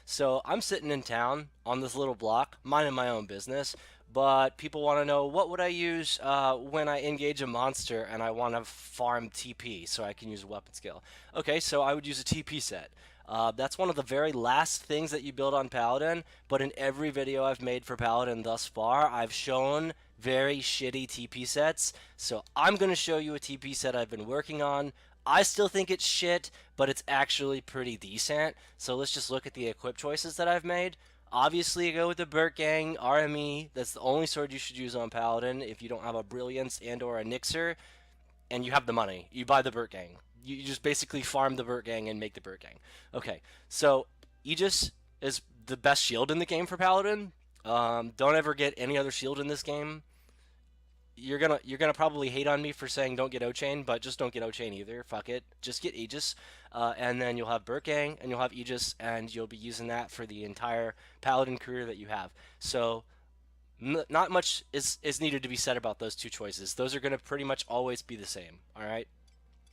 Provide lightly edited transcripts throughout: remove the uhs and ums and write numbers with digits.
So I'm sitting in town on this little block, minding my own business, but people want to know what would I use when I engage a monster and I want to farm TP so I can use a weapon skill. Okay, so I would use a TP set. That's one of the very last things that you build on Paladin, but in every video I've made for Paladin thus far, I've shown very shitty TP sets. So I'm going to show you a TP set I've been working on. I still think it's shit, but it's actually pretty decent. So let's just look at the equip choices that I've made. Obviously, go with the Burt Gang RME. That's the only sword you should use on Paladin if you don't have a Brilliance and or a Nixer and you have the money. You buy the Burt Gang. You just basically farm the Burt Gang and make the Burt Gang. Okay, so Aegis is the best shield in the game for Paladin. Don't ever get any other shield in this game. You're gonna probably hate on me for saying don't get O-Chain, but just don't get O-Chain either. Fuck it, just get Aegis, and then you'll have Burt Gang and you'll have Aegis, and you'll be using that for the entire Paladin career that you have. So not much is needed to be said about those two choices. Those are gonna pretty much always be the same. All right.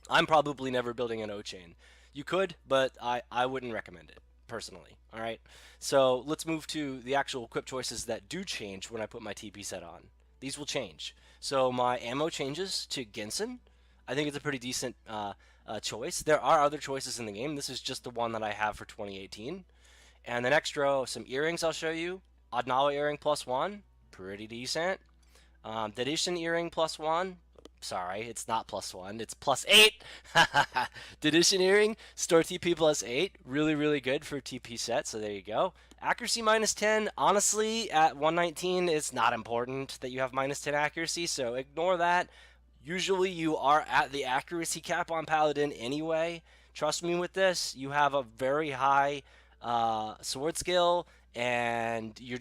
I'm probably never building an O-Chain. You could, but I wouldn't recommend it personally. All right. So let's move to the actual equip choices that do change when I put my TP set on. These will change. So my ammo changes to Ginsen. I think it's a pretty decent choice. There are other choices in the game. This is just the one that I have for 2018. And the next row, some earrings I'll show you. Adnala earring +1, pretty decent. Dedician earring +1. Sorry, it's not +1, it's +8. Dedician earring, store TP +8. Really, really good for TP set, so there you go. Accuracy -10. Honestly, at 119, it's not important that you have -10 accuracy, so ignore that. Usually you are at the accuracy cap on Paladin anyway. Trust me with this, you have a very high sword skill, and you're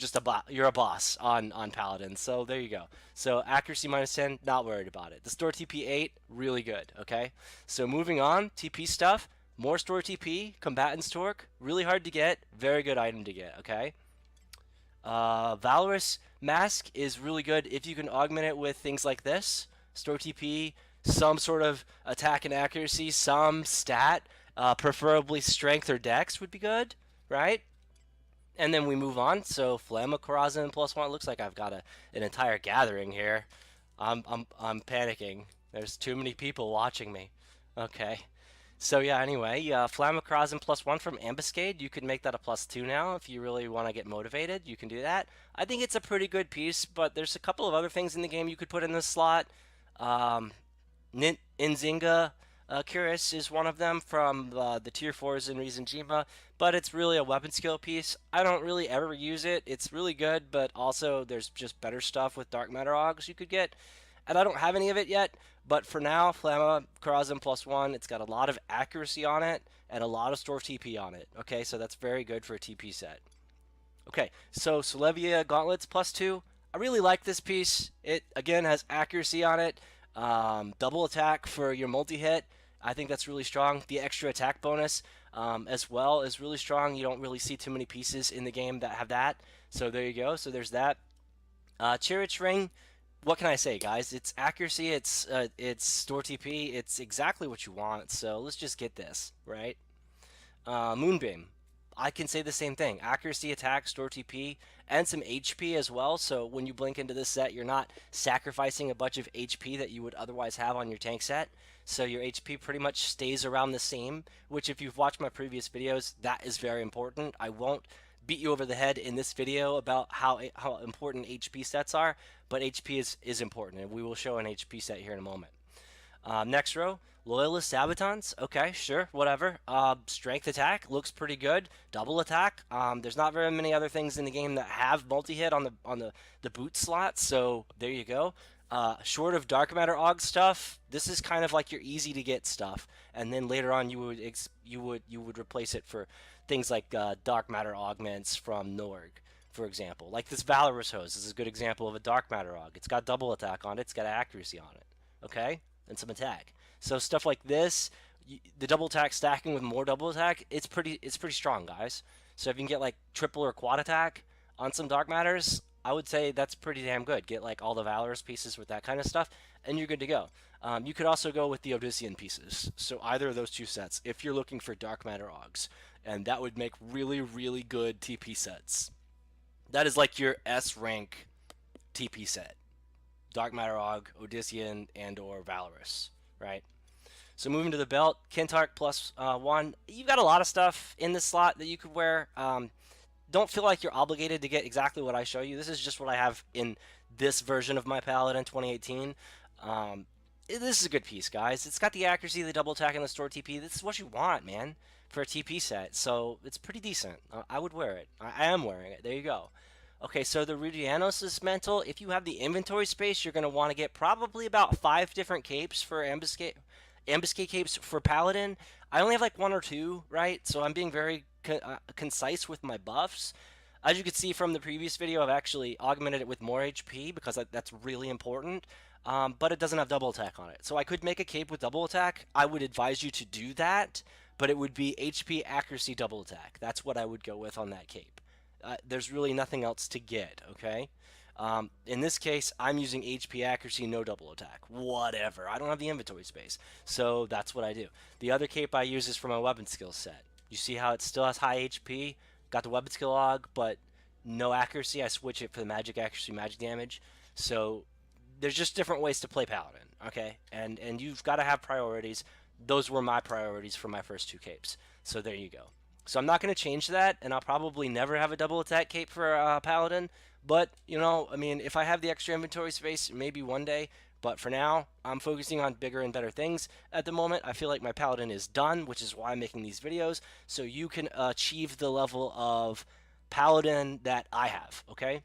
a boss on Paladin. So there you go. So accuracy -10, not worried about it. The store TP 8, really good. Okay. So moving on, TP stuff. More store TP, combatant's torque, really hard to get, very good item to get. Okay. Valorous mask is really good if you can augment it with things like this. Store TP, some sort of attack and accuracy, some stat, preferably strength or dex would be good, right? And then we move on. So Flammacorazin +1. It looks like I've got an entire gathering here. I'm panicking. There's too many people watching me. Okay. So yeah. Anyway, Flammacorazin +1 from Ambuscade. You could make that a +2 now if you really want to get motivated. You can do that. I think it's a pretty good piece, but there's a couple of other things in the game you could put in this slot. Nzinga. Curious is one of them from the tier 4s in Rizanjima, but it's really a weapon skill piece. I don't really ever use it. It's really good, but also there's just better stuff with Dark Matter Augs you could get, and I don't have any of it yet, but for now, Flamma Karazin +1, it's got a lot of accuracy on it and a lot of store TP on it. Okay, so that's very good for a TP set. Okay, so Solevia Gauntlets +2. I really like this piece. It, again, has accuracy on it. Double attack for your multi-hit. I think that's really strong. The extra attack bonus as well is really strong. You don't really see too many pieces in the game that have that. So there you go. So there's that. Chariot's Ring. What can I say, guys? It's accuracy. It's store TP. It's exactly what you want. So let's just get this, right? Moonbeam. I can say the same thing. Accuracy, attack, store TP, and some HP as well. So when you blink into this set, you're not sacrificing a bunch of HP that you would otherwise have on your tank set. So your HP pretty much stays around the same, which if you've watched my previous videos, that is very important. I won't beat you over the head in this video about how important HP sets are, but HP is important, and we will show an HP set here in a moment. Next row, Loyalist Sabotons. Okay, sure, whatever. Strength attack looks pretty good. Double attack. There's not very many other things in the game that have multi-hit on the boot slot, so there you go. Short of Dark Matter Aug stuff, this is kind of like your easy to get stuff, and then later on you would replace it for things like Dark Matter Augments from Norg, for example. Like this Valorous Hose is a good example of a Dark Matter Aug. It's got double attack on it. It's got accuracy on it. Okay. And some attack. So stuff like this, the double attack stacking with more double attack, it's pretty strong, guys. So if you can get like triple or quad attack on some Dark Matters, I would say that's pretty damn good. Get like all the Valorous pieces with that kind of stuff, and you're good to go. You could also go with the Odyssean pieces. So either of those two sets, if you're looking for Dark Matter Augs. and that would make really, really good TP sets. That is like your S rank TP set. Dark Matter Og, Odyssean, and or Valorous, right? So moving to the belt, Kintark plus 1. You've got a lot of stuff in this slot that you could wear. Don't feel like you're obligated to get exactly what I show you. This is just what I have in this version of my Paladin 2018. This is a good piece, guys. It's got the accuracy, the double attack, and the store TP. This is what you want, man, for a TP set. So it's pretty decent. I would wear it. I am wearing it. There you go. Okay, so the Rudianos' Mental, if you have the inventory space, you're going to want to get probably about 5 different capes for ambuscade capes for Paladin. I only have like 1 or 2, right? So I'm being very concise with my buffs. As you can see from the previous video, I've actually augmented it with more HP because that's really important. But it doesn't have double attack on it. So I could make a cape with double attack. I would advise you to do that, but it would be HP accuracy double attack. That's what I would go with on that cape. There's really nothing else to get, okay? In this case, I'm using HP accuracy, no double attack. Whatever. I don't have the inventory space. So that's what I do. The other cape I use is for my weapon skill set. You see how it still has high HP? Got the weapon skill log, but no accuracy. I switch it for the magic accuracy, magic damage. So there's just different ways to play Paladin, okay? And you've got to have priorities. Those were my priorities for my first 2 capes. So there you go. So I'm not going to change that, and I'll probably never have a double attack cape for Paladin. But, you know, I mean, if I have the extra inventory space, maybe one day. But for now, I'm focusing on bigger and better things. At the moment, I feel like my Paladin is done, which is why I'm making these videos. So you can achieve the level of Paladin that I have, okay?